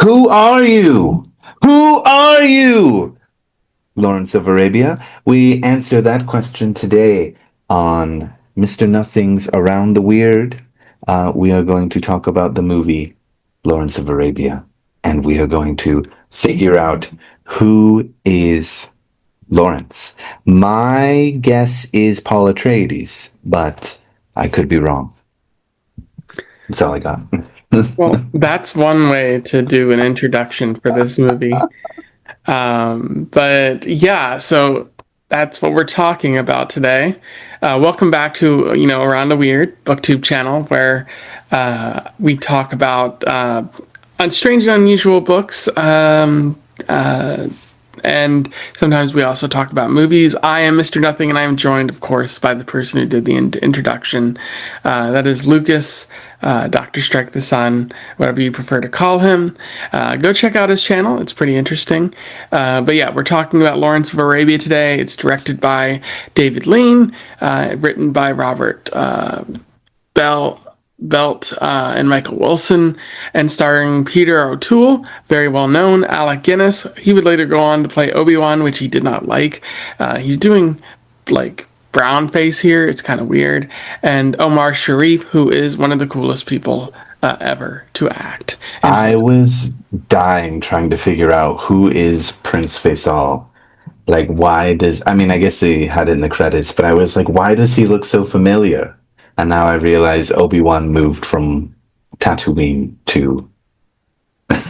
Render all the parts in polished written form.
Who are you? Who are you? Lawrence of Arabia. We answer that question today on Mr. Nothing's Around the Weird. We are going to talk about the movie Lawrence of Arabia, and we are going to figure out who is Lawrence. My guess is Paul Atreides, but I could be wrong. That's all I got. Well, that's one way to do an introduction for this movie. But yeah, so that's what we're talking about today. Welcome back to, Around the Weird BookTube channel where we talk about strange and unusual books. And sometimes we also talk about movies. I am Mr. Nothing, and I am joined, of course, by the person who did the introduction. That is Lucas, Dr. Strike the Sun, whatever you prefer to call him. Go check out his channel. It's pretty interesting. But yeah, we're talking about Lawrence of Arabia today. It's directed by David Lean, written by Robert Bell. Belt and Michael Wilson, and starring Peter O'Toole, very well known, Alec Guinness. He would later go on to play Obi-Wan, which he did not like. He's doing like brown face here. It's kind of weird. And Omar Sharif, who is one of the coolest people ever to act. And I was dying trying to figure out who is Prince Faisal. Like, why does, I mean, I guess they had it in the credits, but I was like, why does he look so familiar? And now I realize Obi-Wan moved from Tatooine to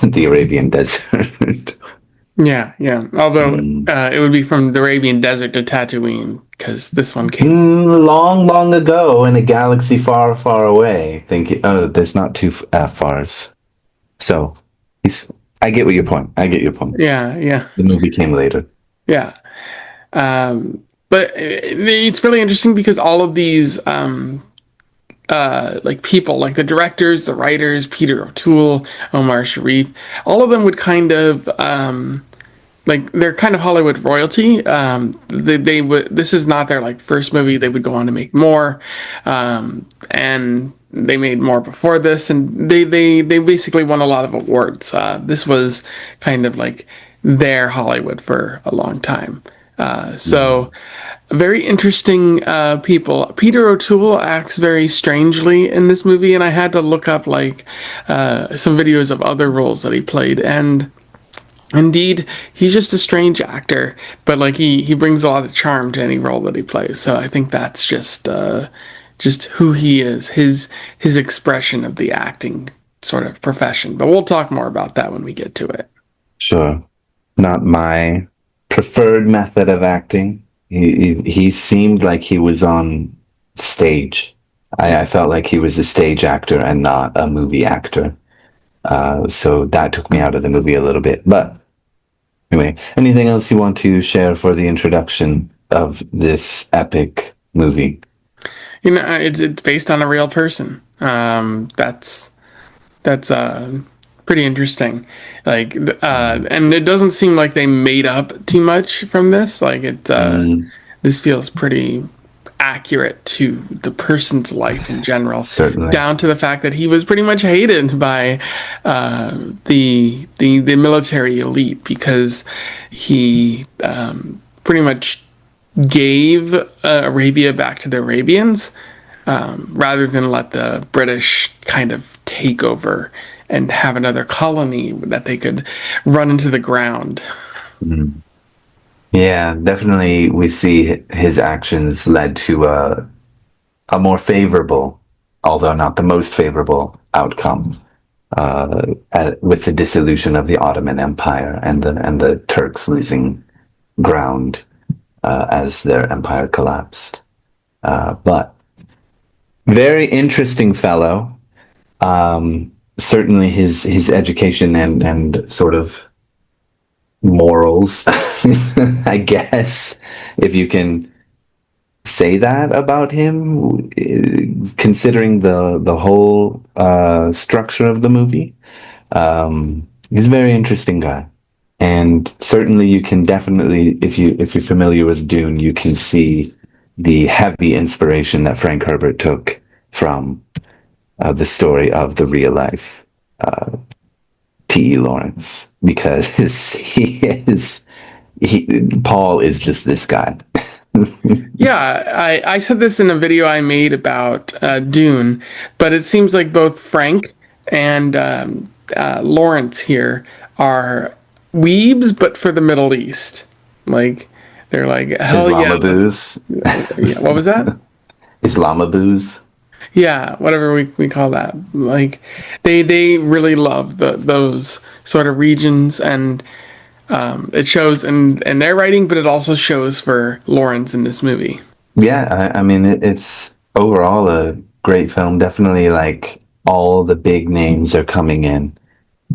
the Arabian desert. yeah. Although Mm. it would be from the Arabian Desert to Tatooine, because this one came. Long, long ago in a galaxy far, far away. Oh, there's not two fars. So, I get what your point. I get your point. Yeah. The movie came later. Yeah. But it's really interesting because all of these like people, like the directors, the writers, Peter O'Toole, Omar Sharif, all of them would kind of like they're kind of Hollywood royalty. They would. This is not their like first movie. They would go on to make more, and they made more before this, and they basically won a lot of awards. This was kind of like their Hollywood for a long time. So very interesting people. Peter O'Toole acts very strangely in this movie, and I had to look up like some videos of other roles that he played, and indeed, he's just a strange actor, but like he brings a lot of charm to any role that he plays. So I think that's just who he is, his expression of the acting sort of profession. But we'll talk more about that when we get to it. Sure. Not my preferred method of acting. He seemed like he was on stage. I felt like he was a stage actor and not a movie actor. So that took me out of the movie a little bit. But anyway, anything else you want to share for the introduction of this epic movie? It's based on a real person. That's pretty interesting. Like, and it doesn't seem like they made up too much from this. Like Mm, this feels pretty accurate to the person's life in general, certainly. down to the fact that he was pretty much hated by the military elite because he pretty much gave Arabia back to the Arabians rather than let the British kind of take over and have another colony that they could run into the ground. Mm. Yeah, definitely we see his actions led to a more favorable, although not the most favorable outcome with the dissolution of the Ottoman Empire and the Turks losing ground as their empire collapsed. But very interesting fellow. Certainly his education and sort of morals, I guess, if you can say that about him, considering the whole structure of the movie. He's a very interesting guy, and certainly you can definitely, if you're familiar with Dune, you can see the heavy inspiration that Frank Herbert took from the story of the real life T.E. Lawrence because Paul is just this guy. Yeah, I said this in a video I made about Dune, but it seems like both Frank and Lawrence here are weebs, but for the Middle East. Like, they're like, hell yeah. Islamabooze. Yeah, what was that? Islamabooze. Yeah, whatever we call that. Like, they really love those sort of regions, and it shows in their writing, but it also shows for Lawrence in this movie. Yeah, I mean, it's overall a great film. Definitely, like all the big names are coming in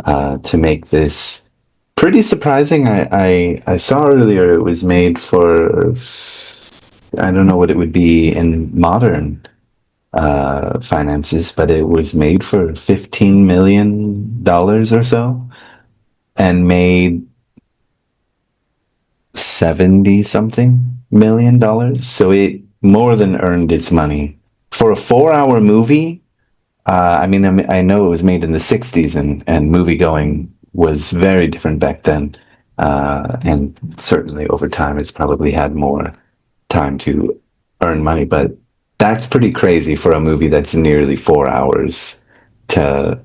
to make this pretty surprising. I saw earlier it was made for, I don't know what it would be in modern finances, but it was made for $15 million or so and made 70 something $1 million. So it more than earned its money. For a 4 hour movie, I know it was made in the 60s and movie going was very different back then. And certainly over time, it's probably had more time to earn money. But that's pretty crazy for a movie that's nearly 4 hours to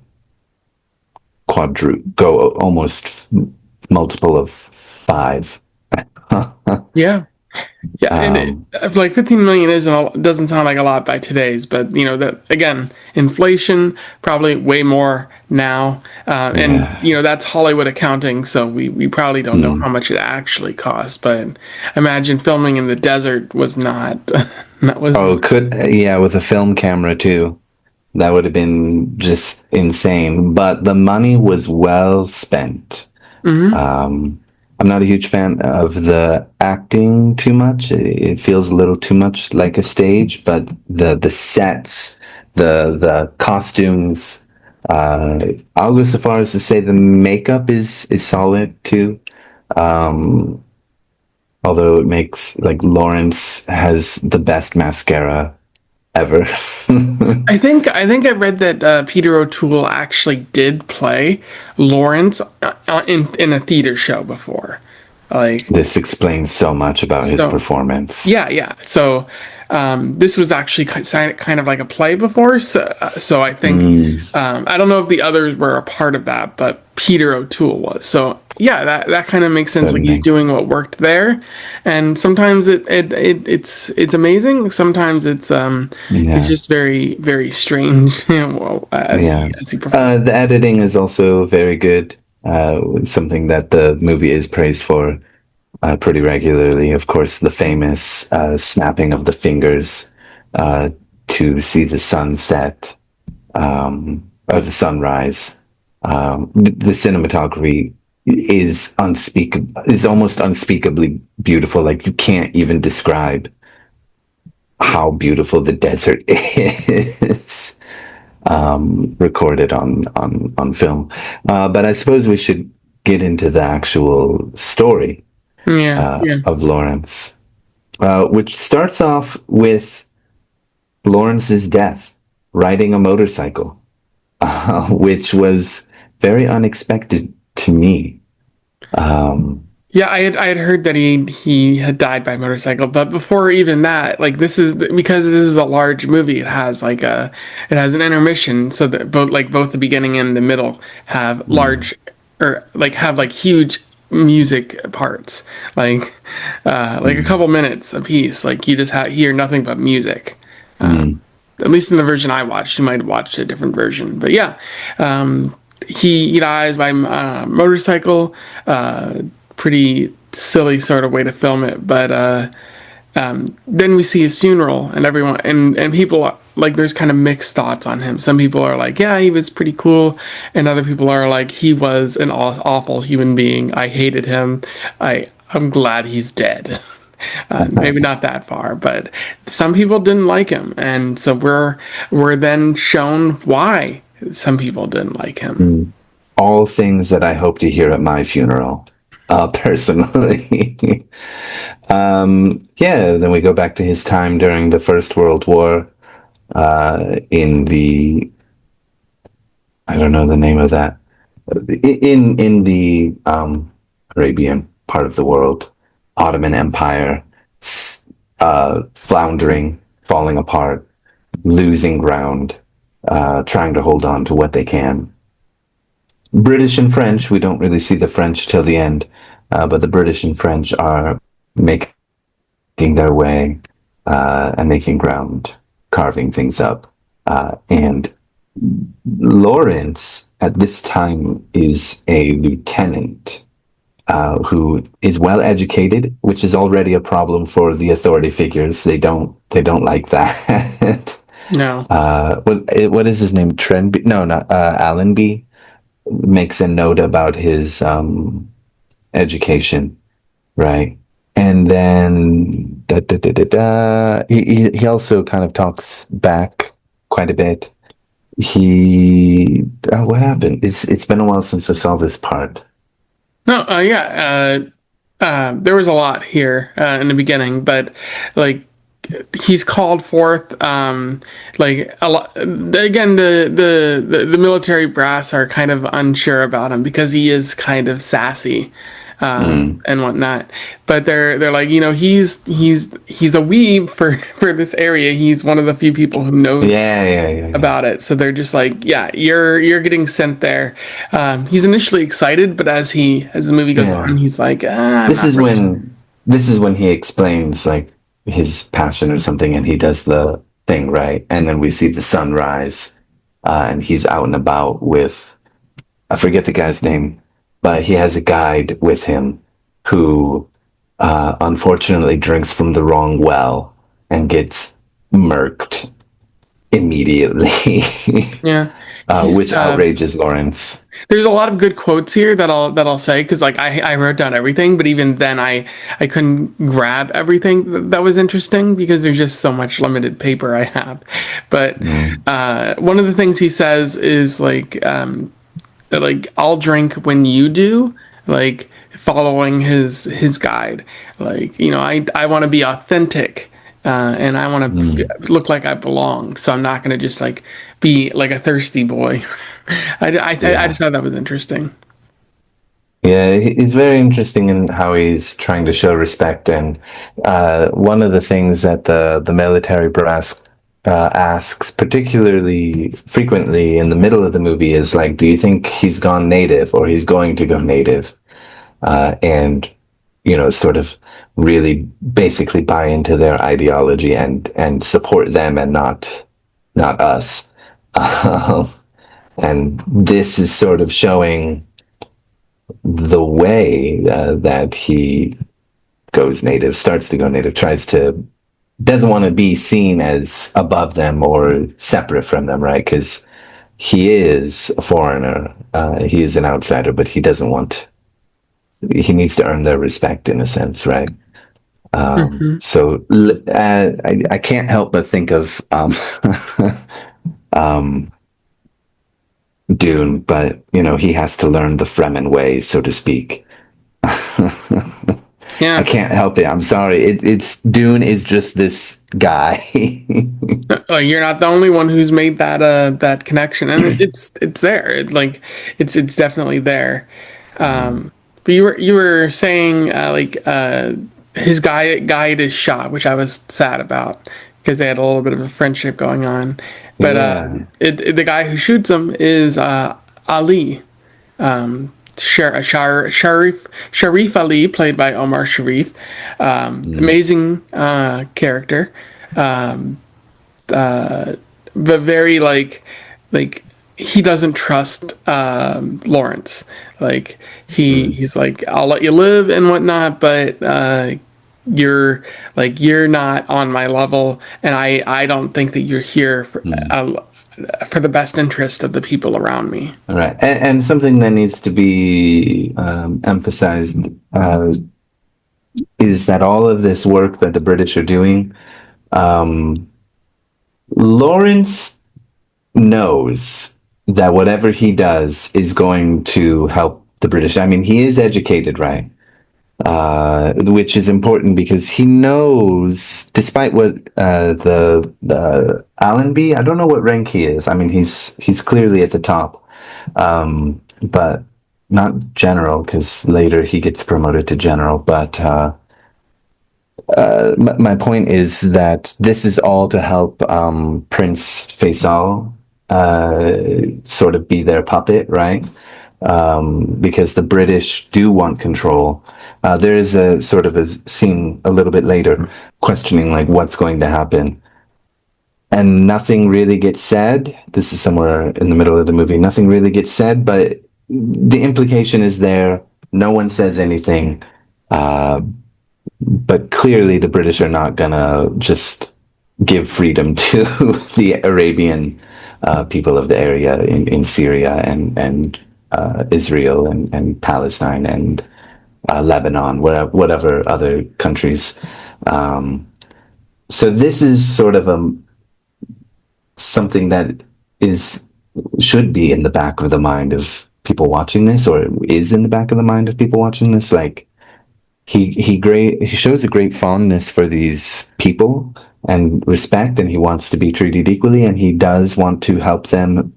go almost multiple of five. Yeah. Yeah, and um, like 15 million doesn't sound like a lot by today's, but that again, inflation probably way more now, and yeah. that's Hollywood accounting, so we probably don't know how Mm. much it actually cost. But imagine filming in the desert was not that was Oh, not. could yeah, with a film camera too. That would have been just insane. But the money was well spent. Hmm. Um, I'm not a huge fan of the acting too much. It feels a little too much like a stage, but the sets, the costumes, I'll go so far as to say the makeup is solid too. Um, Although it makes like Lawrence has the best mascara ever. I think I read that Peter O'Toole actually did play Lawrence in a theater show before, like. This explains so much about his So performance. yeah, yeah. So this was actually kind of like a play before. So I think Mm, I don't know if the others were a part of that, but Peter O'Toole was. So yeah, that kind of makes sense. Like he's certainly. doing what worked there, and sometimes it's amazing. Sometimes it's Yeah. just very strange. Well, as Yeah. he performs. The editing is also very good. Something that the movie is praised for pretty regularly. Of course, the famous snapping of the fingers to see the sunset or the sunrise. The cinematography is almost unspeakably beautiful. Like you can't even describe how beautiful the desert is recorded on film. But I suppose we should get into the actual story Yeah, yeah. of Lawrence, which starts off with Lawrence's death riding a motorcycle, which was very unexpected to me. Um, Yeah, I had heard that he had died by motorcycle, but before even that, like this is because this is a large movie. It has an intermission, so that both the beginning and the middle have mm, large or like have like huge music parts, like a mm, couple minutes a piece. Like you just hear nothing but music. mm, At least in the version I watched, you might have watched a different version, but yeah, um, he dies by motorcycle. Pretty silly sort of way to film it, but then we see his funeral, and everyone and people like there's kind of mixed thoughts on him. Some people are like, yeah, he was pretty cool, and other people are like, he was an awful human being. I hated him. I'm glad he's dead. Maybe not that far, but some people didn't like him, and so we're then shown why some people didn't like him. mm. All things that I hope to hear at my funeral, personally. Yeah, then we go back to his time during the First World War in the, I don't know the name of that. in the Arabian part of the world, Ottoman Empire, floundering, falling apart, losing ground, trying to hold on to what they can. British and French, we don't really see the French till the end, but the British and French are making their way and making ground, carving things up. And Lawrence at this time is a lieutenant who is well educated, which is already a problem for the authority figures. They don't like that. No. What is his name? Trenby? No, not Allenby makes a note about his education, right? And then he also kind of talks back quite a bit. What happened? It's been a while since I saw this part. No, yeah. There was a lot here in the beginning, but like he's called forth. Like a lot again, the military brass are kind of unsure about him because he is kind of sassy. Mm. And whatnot, but they're like, he's a weeb for this area. He's one of the few people who knows Yeah, yeah, yeah, yeah. about it. So they're just like, yeah, you're getting sent there. He's initially excited, but as the movie goes on, Yeah. he's like, I'm This not is really. when this is when he explains like his passion or something, and he does the thing right, and then we see the sunrise, and he's out and about with I forget the guy's name, but he has a guide with him who unfortunately drinks from the wrong well and gets murked immediately, Yeah, he's which outrages Lawrence. there's a lot of good quotes here that I'll say because like I wrote down everything, but even then I couldn't grab everything that was interesting because there's just so much limited paper I have. But Mm, one of the things he says is like I'll drink when you do, like following his guide. Like I want to be authentic, and I want to mm, look like I belong. So I'm not gonna just like be like a thirsty boy. I yeah. just thought that was interesting. Yeah, he's very interesting in how he's trying to show respect. And one of the things that the military brass asks, particularly frequently in the middle of the movie, is like, "Do you think he's gone native or he's going to go native?" And sort of really basically buy into their ideology and support them and not us. Um, and this is sort of showing the way that he goes native, starts to go native, doesn't want to be seen as above them or separate from them, right? Because he is a foreigner, he is an outsider, but he needs to earn their respect in a sense, right? Hmm. So I can't help but think of um, Dune, but he has to learn the Fremen way, so to speak. I Yeah. can't help it. I'm sorry. It's Dune is just this guy. You're not the only one who's made that connection, and it's there. It's definitely there. Mm, But you were saying his guide is shot, which I was sad about because they had a little bit of a friendship going on. But yeah. the guy who shoots him is Ali, Sharif Ali, played by Omar Sharif. Mm, Amazing character, but very like he doesn't trust Lawrence. Like mm, he's like, I'll let you live and whatnot, but you're not on my level, and I don't think that you're here mm. for the best interest of the people around me. All right. And something that needs to be emphasized is that all of this work that the British are doing, um, Lawrence knows that whatever he does is going to help the British. I mean, he is educated, right? Which is important because he knows, despite what Allenby, I don't know what rank he is. I mean, he's clearly at the top. but not general because later he gets promoted to general. But my point is that this is all to help Prince Faisal sort of be their puppet, right? Because the British do want control. There is a sort of a scene a little bit later questioning like what's going to happen, and nothing really gets said. This is somewhere in the middle of the movie. Nothing really gets said, but the implication is there. No one says anything, but clearly the British are not gonna just give freedom to the Arabian people of the area in Syria and Israel and Palestine and Lebanon, whatever other countries. So this is sort of a something that is should be in the back of the mind of people watching this, or is in the back of the mind of people watching this. Like he shows a great fondness for these people and respect, and he wants to be treated equally, and he does want to help them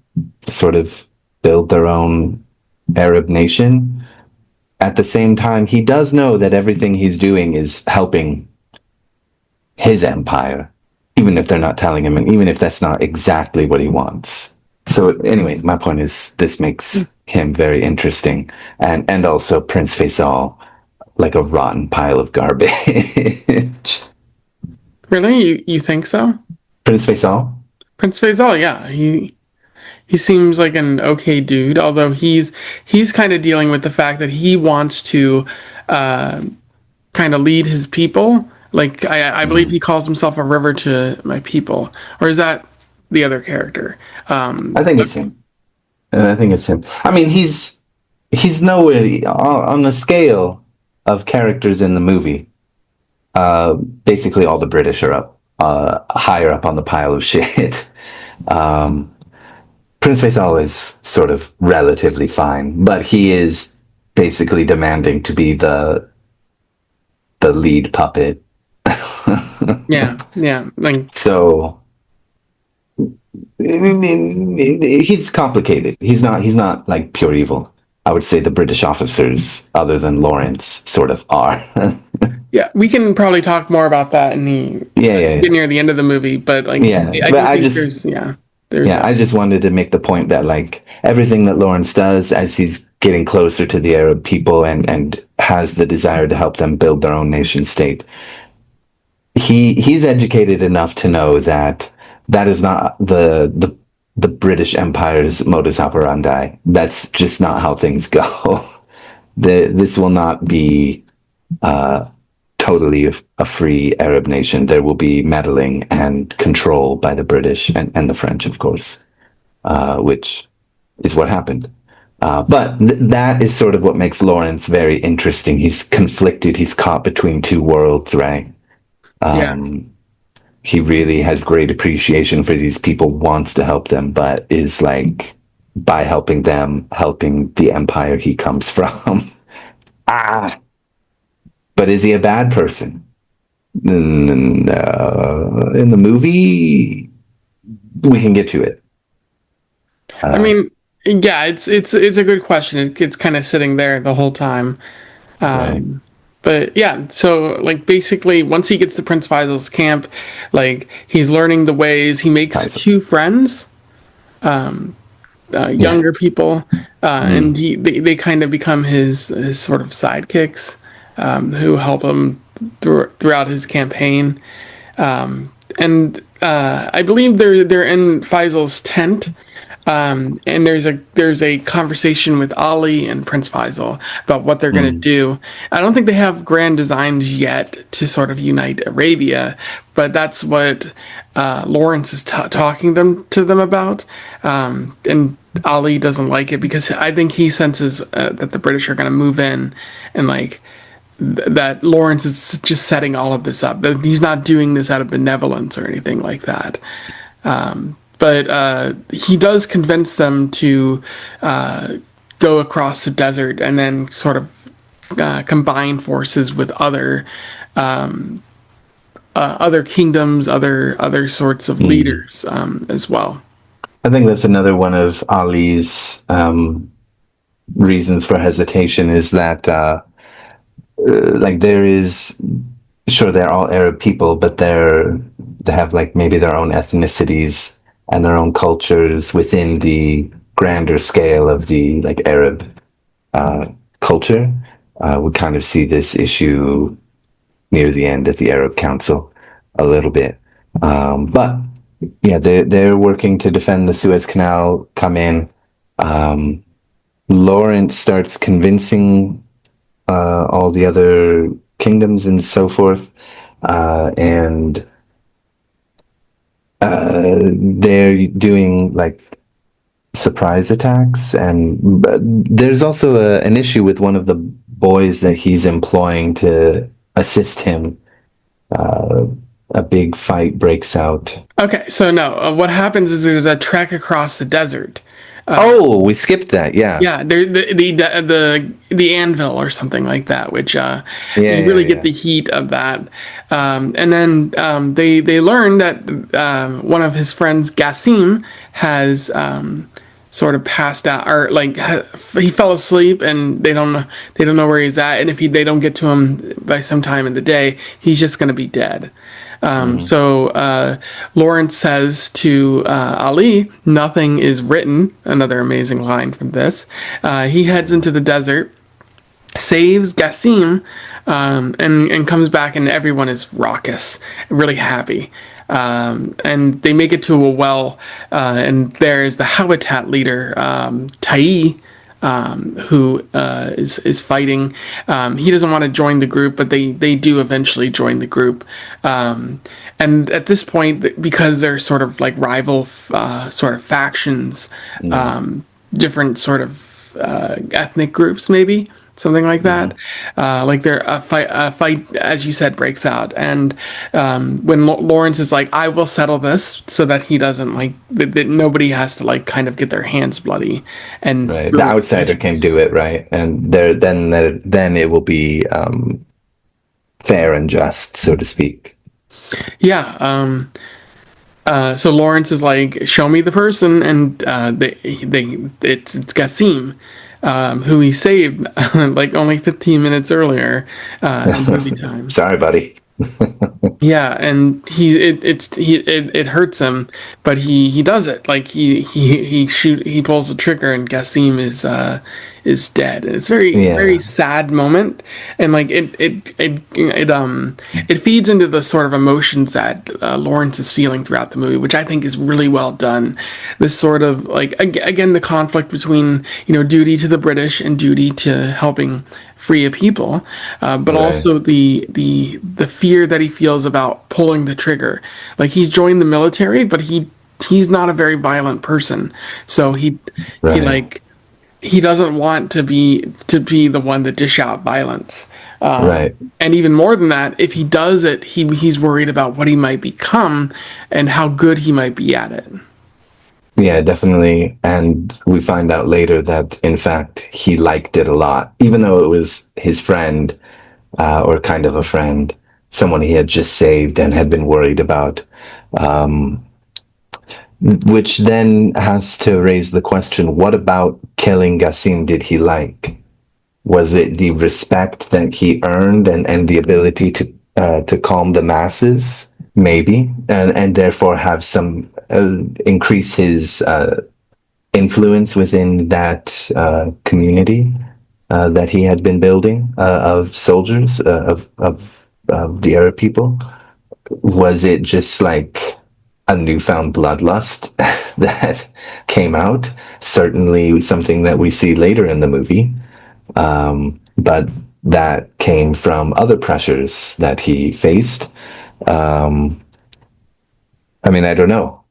sort of build their own Arab nation. At the same time, he does know that everything he's doing is helping his empire, even if they're not telling him, and even if that's not exactly what he wants. So anyway, my point is this makes him very interesting, and also Prince Faisal like a rotten pile of garbage. Really, you think so? Prince Faisal? Prince Faisal, yeah, he seems like an okay dude, although he's kind of dealing with the fact that he wants to uh, kind of lead his people. Like I believe he calls himself a river to my people, or is that the other character? I think it's him. I think it's him. I mean, he's nowhere on the scale of characters in the movie. Basically, all the British are up higher up on the pile of shit. Um, Prince Faisal is sort of relatively fine, but he is basically demanding to be the lead puppet. Yeah, yeah, like So he's complicated. He's not like pure evil. I would say the British officers, other than Lawrence, sort of are. yeah. We can probably talk more about that in the Yeah, yeah, get yeah. near the end of the movie, but like Yeah, I but do think there's there's I just wanted to make the point that like everything that Lawrence does as he's getting closer to the Arab people and has the desire to help them build their own nation state, he's educated enough to know that that is not the British Empire's modus operandi. That's just not how things go. This will not be totally a free Arab nation. There will be meddling and control by the British and the French, of course, which is what happened. But that is sort of what makes Lawrence very interesting. He's conflicted. He's caught between two worlds, right? yeah, He really has great appreciation for these people, wants to help them, but is like, by helping them, helping the empire he comes from. Ah, but is he a bad person? No. In the movie, we can get to it. I mean, yeah, it's a good question. It's kind of sitting there the whole time. Right. But yeah, so like basically, once he gets to Prince Faisal's camp, like he's learning the ways. He makes Faisal. two friends, Yeah. younger people, and Mm. they kind of become his sort of sidekicks, who help him throughout his campaign. And I believe they're in Faisal's tent. And there's a conversation with Ali and Prince Faisal about what they're gonna Mm. do. I don't think they have grand designs yet to sort of unite Arabia, but that's what Lawrence is talking to them about. And Ali doesn't like it because I think he senses that the British are gonna move in and like that Lawrence is just setting all of this up. That he's not doing this out of benevolence or anything like that. But he does convince them to go across the desert and then sort of combine forces with other kingdoms, other sorts of Mm. leaders as well. I think that's another one of Ali's reasons for hesitation is that like there is sure they're all Arab people, but they have like maybe their own ethnicities and their own cultures within the grander scale of the like Arab uh, culture. We kind of see this issue near the end at the Arab Council a little bit, but yeah, they're working to defend the Suez Canal. Come in. Lawrence starts convincing all the other kingdoms and so forth. And they're doing like surprise attacks. And but there's also an issue with one of the boys that he's employing to assist him. A big fight breaks out. Okay, so no, what happens is there's a trek across the desert. Oh, we skipped that. Yeah. Yeah, there the anvil or something like that, which Yeah, you yeah, really get yeah. the heat of that. And then they learn that one of his friends, Gassim, has sort of passed out, or like he fell asleep, and they don't know where he's at. And if they don't get to him by some time in the day, he's just going to be dead. Mm, So Lawrence says to Ali, "Nothing is written." Another amazing line from this. He heads into the desert, saves Gassim, and comes back, and everyone is raucous, really happy. And they make it to a well, and there is the habitat leader, Tai, who is fighting. He doesn't want to join the group, but they do eventually join the group. And at this point, because they're sort of like rival sort of factions, mm, different sort of ethnic groups, maybe something like that. mhm. Like there a fight, as you said, breaks out, and when Lawrence is like, "I will settle this," so that he doesn't like that nobody has to like kind of get their hands bloody, and Right. The really outsider finish can this. do it, right? And then it will be fair and just, so to speak. Yeah. So Lawrence is like, "Show me the person," and it's Gassim, who he saved like only 15 minutes earlier in movie time. Sorry, buddy. Yeah, and it hurts him, but he does it. Like he pulls the trigger, and Gassim is dead. And it's very Yeah, sad moment, and like it feeds into the sort of emotions that Lawrence is feeling throughout the movie, which I think is really well done. This sort of like again the conflict between duty to the British and duty to helping free a people, but right, also the fear that he feels about pulling the trigger. Like he's joined the military, but he's not a very violent person, so he right, like he doesn't want to be the one to dish out violence. right. And even more than that, if he does it, he's worried about what he might become and how good he might be at it. Yeah, definitely. And we find out later that, in fact, he liked it a lot, even though it was his friend, or kind of a friend, someone he had just saved and had been worried about. Which then has to raise the question, what about killing Gassim did he like? Was it the respect that he earned and the ability to calm the masses, maybe, and therefore have some increase his influence within that community that he had been building of soldiers of the Arab people? Was it just like a newfound bloodlust that came out? Certainly something that we see later in the movie, but that came from other pressures that he faced. I mean, I don't know.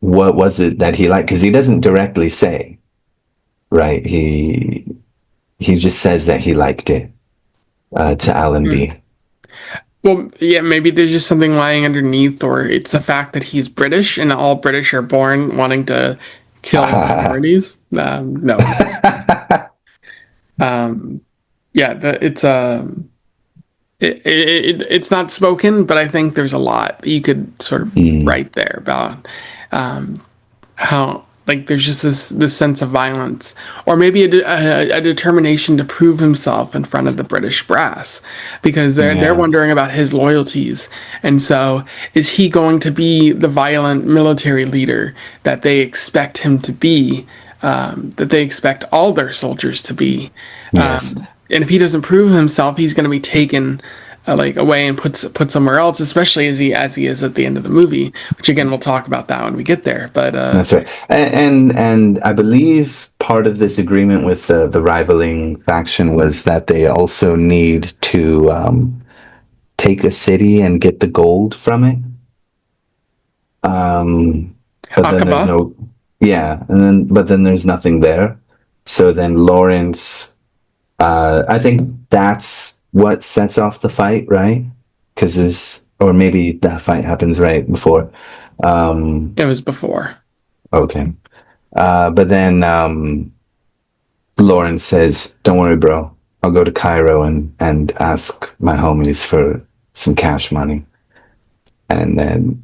What was it that he liked? Because he doesn't directly say, right? He just says that he liked it to Mm. Allenby. Well, yeah, maybe there's just something lying underneath, or it's the fact that he's British and all British are born wanting to kill minorities. No, yeah, it's not spoken, but I think there's a lot that you could sort of Mm, write there about how. like there's just this sense of violence, or maybe a determination to prove himself in front of the British brass, because they're Yeah. wondering about his loyalties, and so is he going to be the violent military leader that they expect him to be, that they expect all their soldiers to be, Yes. and if he doesn't prove himself, he's going to be taken like away and put somewhere else, especially as he is at the end of the movie, which again we'll talk about that when we get there. But That's right. And I believe part of this agreement with the rivaling faction was that they also need to take a city and get the gold from it. But then there's Aqaba, no, yeah, and then but then there's nothing there. So then Lawrence, I think that's what sets off the fight, right? Because there's, or maybe that fight happens right before. it was before. Okay. But then Lawrence says, "Don't worry, bro. I'll go to Cairo and ask my homies for some cash money." And then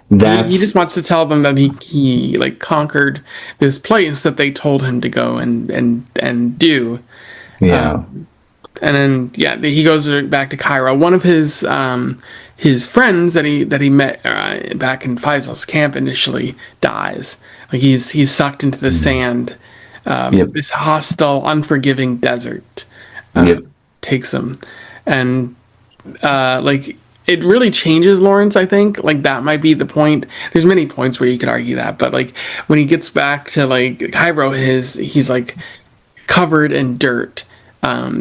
He that's just wants to tell them that he like conquered this place that they told him to go and do. yeah, And then yeah, he goes back to Cairo. One of his friends that he met back in Faisal's camp initially dies. Like he's sucked into the mm, sand. yep, This hostile, unforgiving desert yep, takes him, and like it really changes Lawrence. I think like that might be the point. There's many points where you could argue that, but like when he gets back to like Cairo, he's like covered in dirt.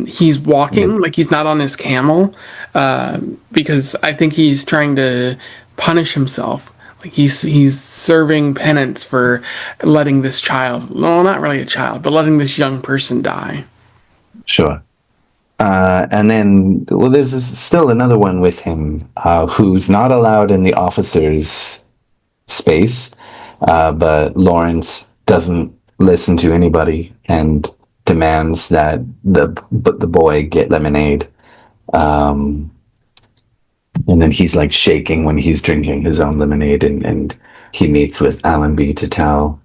He's yep. walking like he's not on his camel, because I think he's trying to punish himself. Like he's serving penance for letting this child, well, not really a child, but letting this young person die. Sure. And then, well, there's still another one with him who's not allowed in the officers' space, but Lawrence doesn't listen to anybody and demands that the boy get lemonade. Um, and then he's like shaking when he's drinking his own lemonade, and he meets with Allenby to tell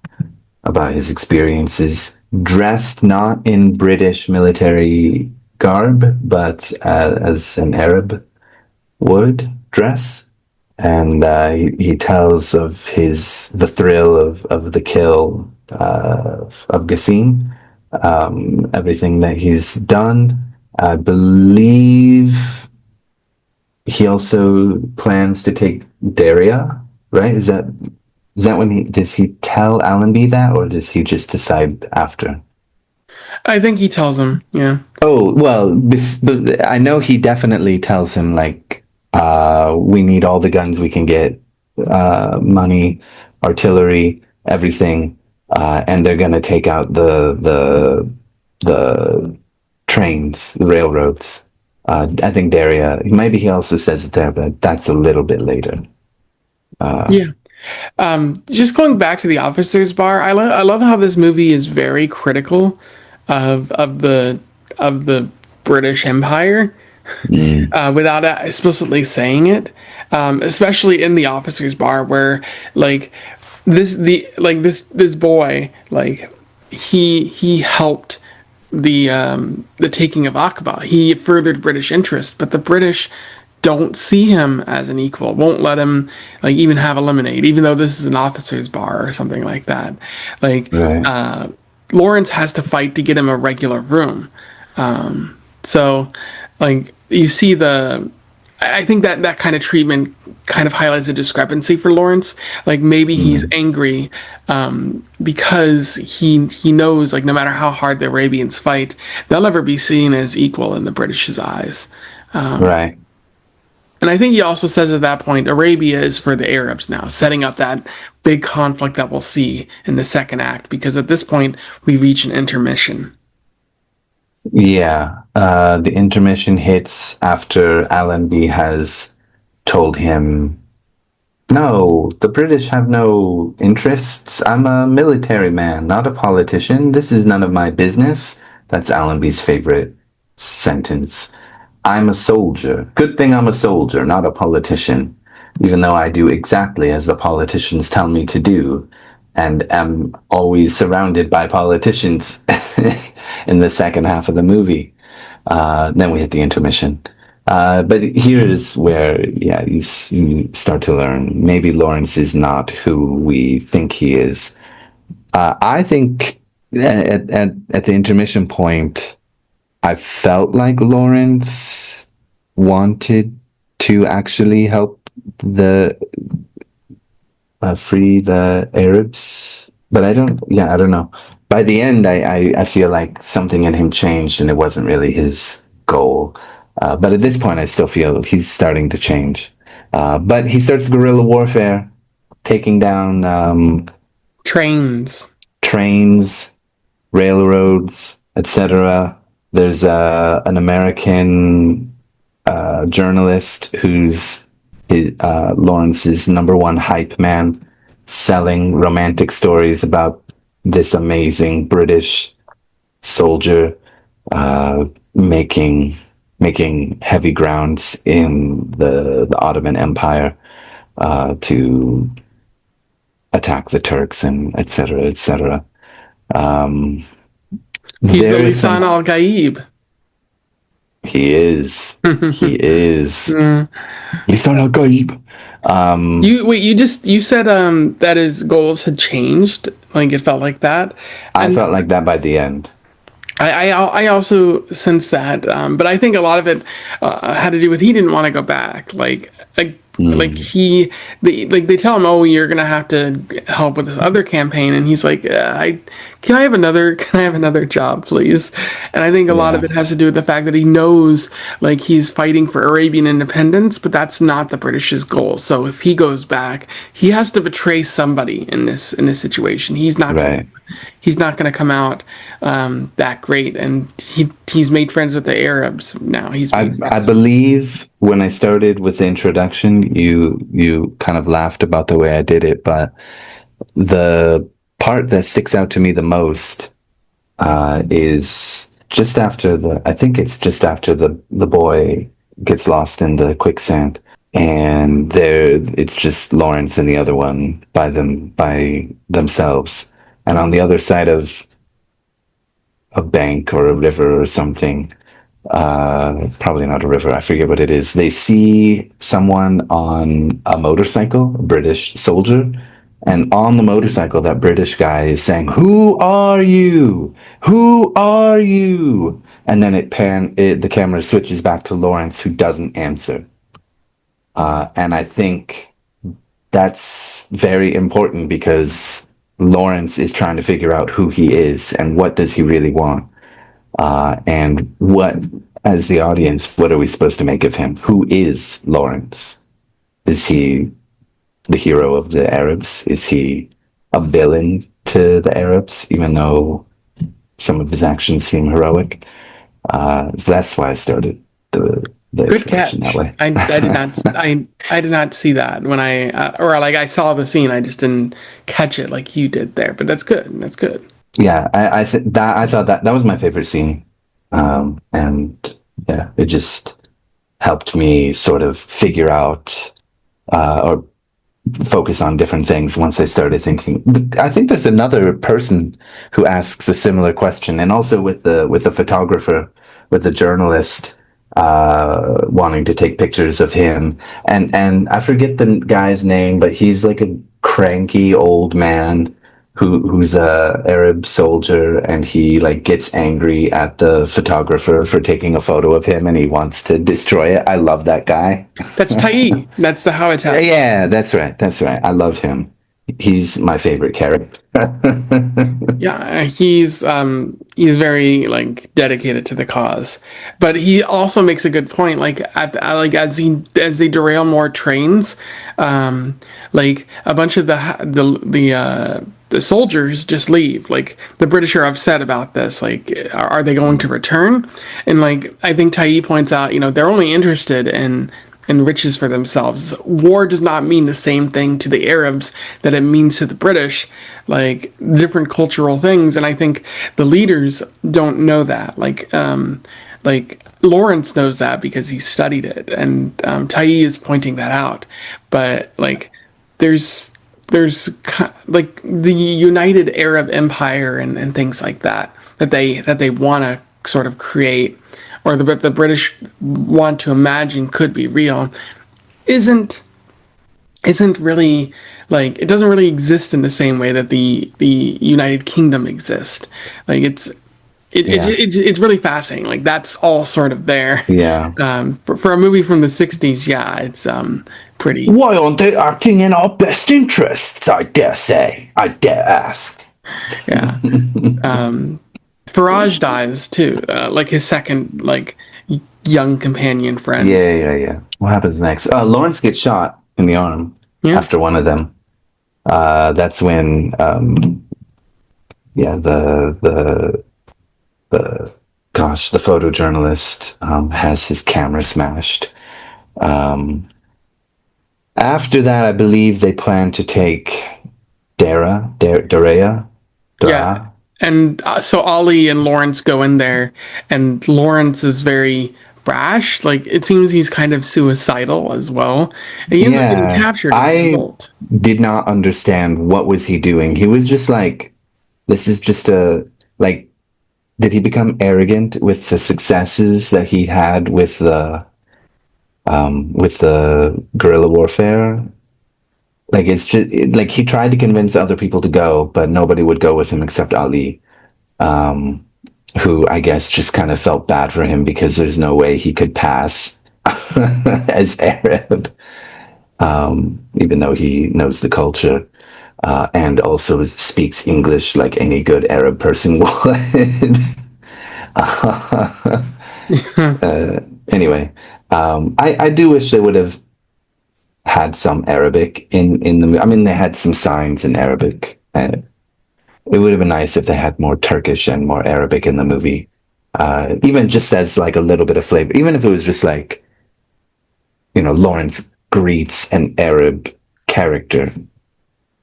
about his experiences, dressed not in British military garb, but as an Arab would dress. And he tells of the thrill of the kill of Gassim, everything that he's done. I believe he also plans to take Daria, right? Is that when does he tell Allenby that, or does he just decide after? I think he tells him, yeah, Oh, well, but I know he definitely tells him like we need all the guns we can get, money, artillery, everything, and they're gonna take out the trains, the railroads. I think Daria. Maybe he also says it there, but that's a little bit later. yeah. Just going back to the officers bar, I love how this movie is very critical of the British Empire, Mm, without explicitly saying it, especially in the officers bar where like this boy like he helped the taking of Aqaba. He furthered British interest, but the British don't see him as an equal. Won't let him like even have a lemonade, even though this is an officers bar or something like that. Like right. Lawrence has to fight to get him a regular room. So, like you see I think that kind of treatment kind of highlights a discrepancy for Lawrence. Like maybe he's Mm, angry because he knows like no matter how hard the Arabians fight, they'll never be seen as equal in the British's eyes. right. And I think he also says at that point, Arabia is for the Arabs now, setting up that big conflict that we'll see in the second act. Because at this point, we reach an intermission. Yeah, the intermission hits after Allenby has told him, "No, the British have no interests. I'm a military man, not a politician. This is none of my business." That's Allenby's favorite sentence. "I'm a soldier. Good thing I'm a soldier, not a politician, even though I do exactly as the politicians tell me to do." and am always surrounded by politicians in the second half of the movie. Then we hit the intermission. But here is where, yeah, you start to learn maybe Lawrence is not who we think he is. I think at the intermission point, I felt like Lawrence wanted to actually help the free the Arabs, but I don't know. By the end, I feel like something in him changed, and it wasn't really his goal. But at this point, I still feel he's starting to change. But he starts guerrilla warfare, taking down Trains. trains, railroads, etc. There's an American journalist who's Lawrence's number one hype man, selling romantic stories about this amazing British soldier making heavy grounds in the Ottoman Empire to attack the Turks and etc. etc. Um, He's the there is some. Lisan al Gaib. He is. He is. Mm. Lisan al Gaib. You said that his goals had changed, like it felt like that, I and felt like that by the end. I also sense that, but I think a lot of it had to do with he didn't want to go back. Like Mm, he they tell him, oh, you're gonna have to help with this other campaign, and he's like, I can I have another can I have another job, please? And I think a lot of yeah, it has to do with the fact that he knows like he's fighting for Arabian independence, but that's not the British's goal. So if he goes back, he has to betray somebody in this situation. right. He's not going to come out that great, and he's made friends with the Arabs now. He's made I friends. believe when I started with the introduction, you kind of laughed about the way I did it, but the part that sticks out to me the most is just after the. I think it's just after the boy gets lost in the quicksand, and there it's just Lawrence and the other one by themselves, and on the other side of a bank or a river or something, probably not a river, I forget what it is, they see someone on a motorcycle, a British soldier, and on the motorcycle that British guy is saying, who are you, who are you, and then the camera switches back to Lawrence, who doesn't answer. And I think that's very important because Lawrence is trying to figure out who he is and what does he really want. And what, as the audience, what are we supposed to make of him? Who is Lawrence? Is he the hero of the Arabs? Is he a villain to the Arabs, even though some of his actions seem heroic? So that's why I started the Good introduction that catch. way. I did not see that when I or like I saw the scene. I just didn't catch it like you did there. But that's good. That's good. Yeah, I thought that was my favorite scene, and yeah, it just helped me sort of figure out or focus on different things once I started thinking. I think there's another person who asks a similar question, and also with the photographer, with the journalist wanting to take pictures of him, and I forget the guy's name, but he's like a cranky old man who's a Arab soldier, and he like gets angry at the photographer for taking a photo of him, and he wants to destroy it. I love that guy. That's Tai. That's the Habitat. Yeah, that's right. That's right. I love him. He's my favorite character. Yeah, he's very like dedicated to the cause, but he also makes a good point. Like like as they derail more trains, like a bunch of the soldiers just leave. Like the British are upset about this. Like, are they going to return? And like I think Tai points out, they're only interested in riches for themselves. War does not mean the same thing to the Arabs that it means to the British, like different cultural things. And I think the leaders don't know that. Like Lawrence knows that because he studied it, and Tai is pointing that out. But like, there's like the United Arab Empire and things like that that they want to sort of create, or the British want to imagine could be real, isn't isn't really, like, it doesn't really exist in the same way that the United Kingdom exists. Like Yeah. it's really fascinating. Like that's all sort of there. Yeah. For a movie from the '60s, yeah, it's pretty. Why aren't they acting in our best interests? I dare say. I dare ask. Yeah. Um, Farage dies too, like his second like young companion friend. Yeah, yeah, yeah. What happens next? Lawrence gets shot in the arm Yeah, after one of them. That's when, yeah, gosh, the photojournalist has his camera smashed. Um, After that, I believe they plan to take Darea, yeah. Dara. And so Ollie and Lawrence go in there, and Lawrence is very brash. Like it seems he's kind of suicidal as well. And he ends up getting Yeah, captured as a I result. did not understand what was he doing. He was just like, this is just a like. Did he become arrogant with the successes that he had with the guerrilla warfare? Like it's just like he tried to convince other people to go, but nobody would go with him except Ali, who I guess just kind of felt bad for him because there's no way he could pass as Arab, even though he knows the culture and also speaks English like any good Arab person would. Anyway, I do wish they would have had some Arabic in the. I mean, they had some signs in Arabic. It would have been nice if they had more Turkish and more Arabic in the movie, even just as like a little bit of flavor. Even if it was just like, Lawrence greets an Arab character,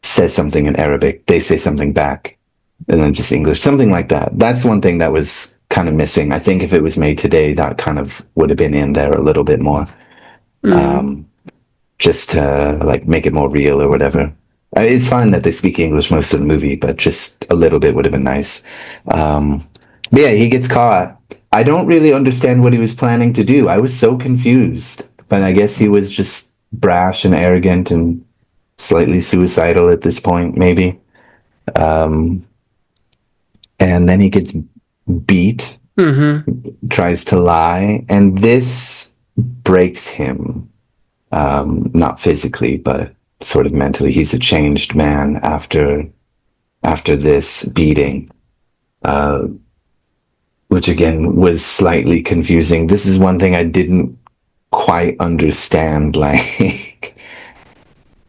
says something in Arabic, they say something back, and then just English, something like that. That's one thing that was kind of missing. I think if it was made today, that kind of would have been in there a little bit more, Mm. just to like make it more real or whatever. It's fine that they speak English most of the movie, but just a little bit would have been nice. But yeah, he gets caught. I don't really understand what he was planning to do. I was so confused, but I guess he was just brash and arrogant and slightly suicidal at this point, maybe. And then he gets beat, Hmm. tries to lie, and this breaks him. Not physically, but sort of mentally. He's a changed man after this beating, which again was slightly confusing. This is one thing I didn't quite understand. Like,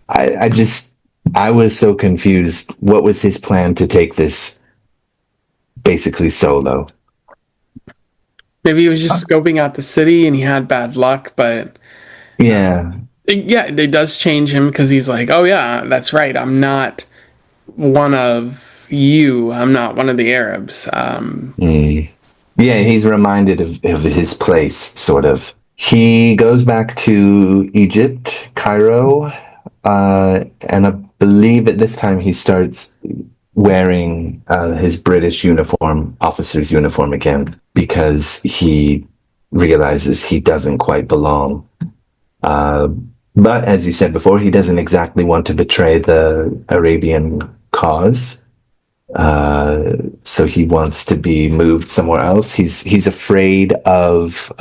I just I was so confused. What was his plan to take this basically solo? Maybe he was just scoping out the city and he had bad luck, but Yeah. yeah, it does change him because he's like, oh yeah, that's right. I'm not one of you. I'm not one of the Arabs. Mm. Yeah, he's reminded of his place, sort of. He goes back to Egypt, Cairo, and I believe at this time he starts wearing his British uniform, officer's uniform again, because he realizes he doesn't quite belong. Uh, but as you said before, he doesn't exactly want to betray the Arabian cause. So he wants to be moved somewhere else. He's afraid of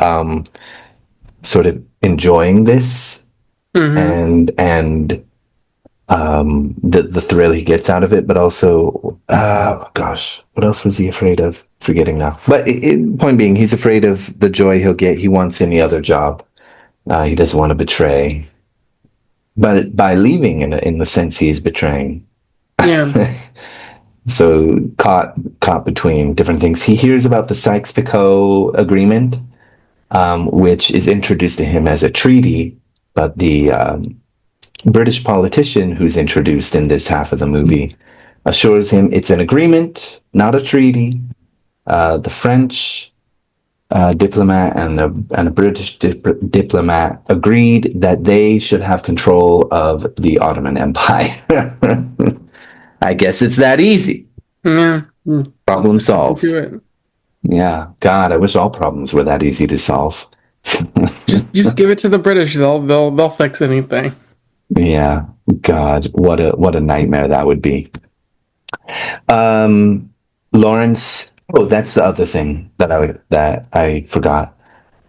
sort of enjoying this Hmm. and the thrill he gets out of it, but also gosh, what else was he afraid of? Forgetting now. But point being, he's afraid of the joy he'll get. He wants any other job. He doesn't want to betray, but by leaving, in the sense, he is betraying. Yeah. So caught between different things. He hears about the Sykes-Picot Agreement, which is introduced to him as a treaty, but the British politician who's introduced in this half of the movie assures him it's an agreement, not a treaty. The French diplomat and a British diplomat agreed that they should have control of the Ottoman Empire. I guess it's that easy. Yeah, Problem do solved. it. Yeah, God, I wish all problems were that easy to solve. Just give it to the British. They'll fix anything. Yeah, God, what a nightmare that would be. Um, Lawrence. Oh, that's the other thing that I forgot.